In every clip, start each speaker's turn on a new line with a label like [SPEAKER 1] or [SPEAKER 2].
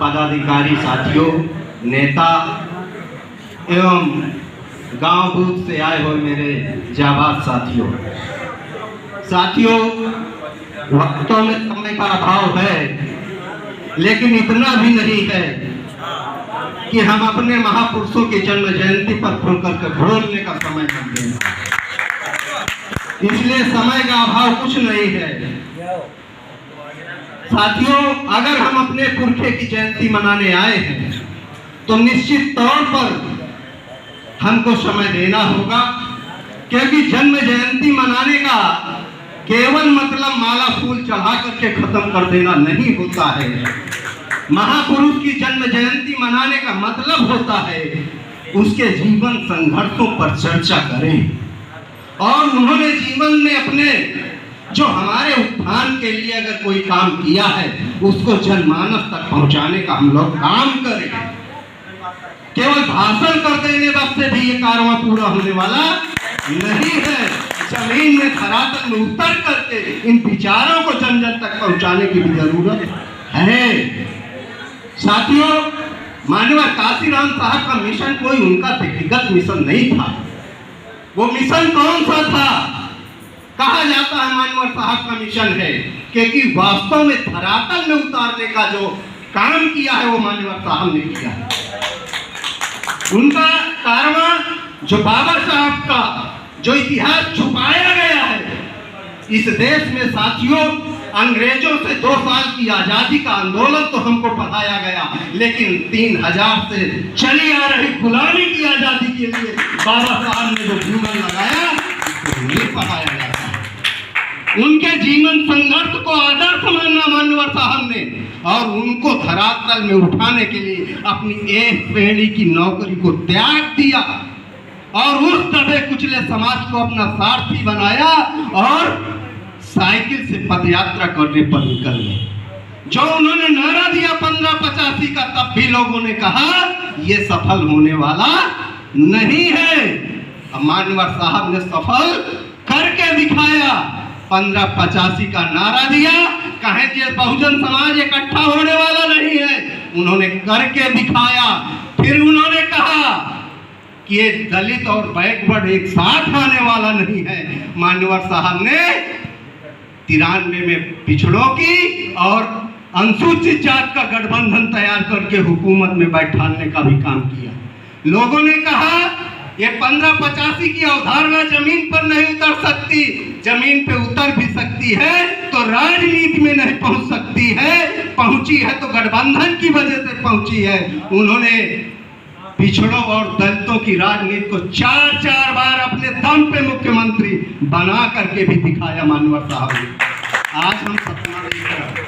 [SPEAKER 1] पदाधिकारी साथियों, नेता एवं गांव बूथ से आए हुए मेरे जाबाज साथियों, वक्तों में समय का अभाव है, लेकिन इतना भी नहीं है कि हम अपने महापुरुषों की जन्म जयंती पर खुल करके बोलने का समय न दें। इसलिए समय का अभाव कुछ नहीं है। साथियों, अगर हम अपने पुरखे की जयंती मनाने आए हैं तो निश्चित तौर पर हमको समय देना होगा, क्योंकि जन्म जयंती मनाने का केवल मतलब माला फूल चढ़ा करके खत्म कर देना नहीं होता है। महापुरुष की जन्म जयंती मनाने का मतलब होता है उसके जीवन संघर्षों पर चर्चा करें और उन्होंने जीवन में अपने जो हमारे उत्थान के लिए अगर कोई काम किया है उसको जनमानस तक पहुंचाने का हम लोग काम करें। केवल भाषण कर देने बस से भी ये कारवां पूरा होने वाला नहीं है। जमीन में धरातल में उतर करके इन विचारों को जन जन तक पहुंचाने की भी जरूरत है। साथियों, माननीय काशीराम साहब का मिशन कोई उनका व्यक्तिगत मिशन नहीं था। वो मिशन कौन सा था? कहा जाता है माननीय साहब का मिशन है, क्योंकि वास्तव में धरातल में उतारने का जो काम किया है वो माननीय साहब ने किया है। उनका कारवां जो बाबा साहब का जो इतिहास छुपाया गया है इस देश में, साथियों, अंग्रेजों से 2 साल की आजादी का आंदोलन तो हमको पढ़ाया गया, लेकिन 3000 से चली आ रही गुलामी की आजादी के लिए बाबा साहब ने जो जीवन लगाया उसको नहीं पढ़ाया जाता। उनके जीवन संघर्ष को आदर्श माना माननीय साहब ने और उनको धरातल में उठाने के लिए अपनी एक श्रेणी की नौकरी को त्याग दिया और उस दबे कुचले समाज को अपना सारथी बनाया और साइकिल से पदयात्रा करने पर निकल गए। जो उन्होंने नारा दिया 1585 का, तब भी लोगों ने कहा ये सफल होने वाला नहीं है। माननीय साहब ने सफल करके दिखाया। 1585 का नारा दिया, कहे कि बहुजन समाज इकट्ठा होने वाला नहीं है, उन्होंने करके दिखाया। फिर उन्होंने कहा कि ये दलित और बैकवर्ड एक साथ आने वाला नहीं है। माननीय साहब ने 93 में पिछड़ों की और अनुसूचित जात का गठबंधन तैयार करके हुकूमत में बैठाने का भी काम किया। लोगों ने कहा ये 1585 की अवधारणा जमीन पर नहीं उतर सकती, जमीन पे उतर भी सकती है तो राजनीति में नहीं पहुंच सकती है, पहुंची है तो गठबंधन की वजह से पहुंची है। उन्होंने पिछड़ों और दलितों की राजनीति को 4 बार अपने दम पे मुख्यमंत्री बना करके भी दिखाया माननीय साहब ने। आज हम सपना देख रहे हैं,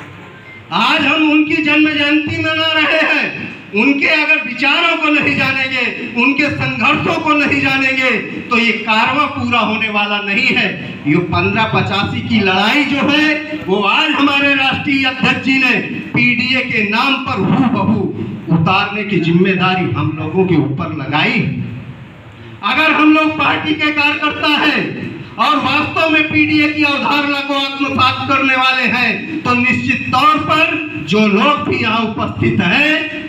[SPEAKER 1] आज हम उनकी जन्म जयंती मना रहे हैं। उनके अगर विचारों को नहीं जानेंगे, उनके संघर्षों को नहीं जानेंगे तो ये कारवां पूरा होने वाला नहीं है। ये 1585 की लड़ाई जो है वो आज हमारे राष्ट्रीय अध्यक्ष जी ने पीडीए के नाम पर हूबहू उतारने की जिम्मेदारी हम लोगों के ऊपर लगाई। अगर हम लोग पार्टी के कार्यकर्ता हैं और वास्तव में पीडीए की अवधारणा को आत्मसात करने वाले हैं तो निश्चित तौर पर जो लोग भी यहाँ उपस्थित हैं,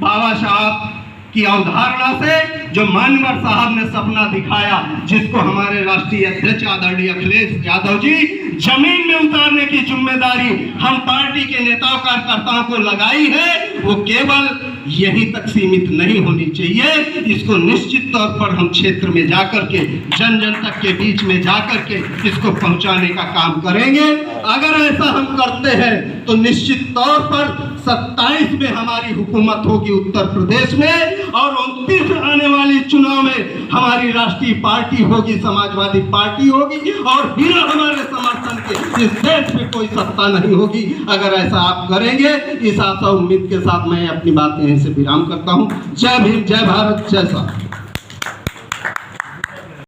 [SPEAKER 1] बाबा साहब की अवधारणा से जो माननीय साहब ने सपना दिखाया, जिसको हमारे राष्ट्रीय अध्यक्ष आदरणीय अखिलेश यादव जी जमीन में उतारने की जिम्मेदारी हम पार्टी के नेताओं कार्यकर्ताओं को लगाई है, वो केवल यहीं तक सीमित नहीं होनी चाहिए। इसको निश्चित तौर पर हम क्षेत्र में जाकर के जन जन तक के बीच में जाकर के इसको पहुंचाने का काम करेंगे। अगर ऐसा हम करते हैं तो निश्चित तौर पर 27 में हमारी हुकूमत होगी उत्तर प्रदेश में और 29 आने वाली चुनाव में हमारी राष्ट्रीय पार्टी होगी, समाजवादी पार्टी होगी और बिना हमारे समर्थन के इस देश में कोई सत्ता नहीं होगी। अगर ऐसा आप करेंगे, इस आशा उम्मीद के साथ मैं अपनी बात यहीं से विराम करता हूं। जय भीम, जय भारत, जय साथ।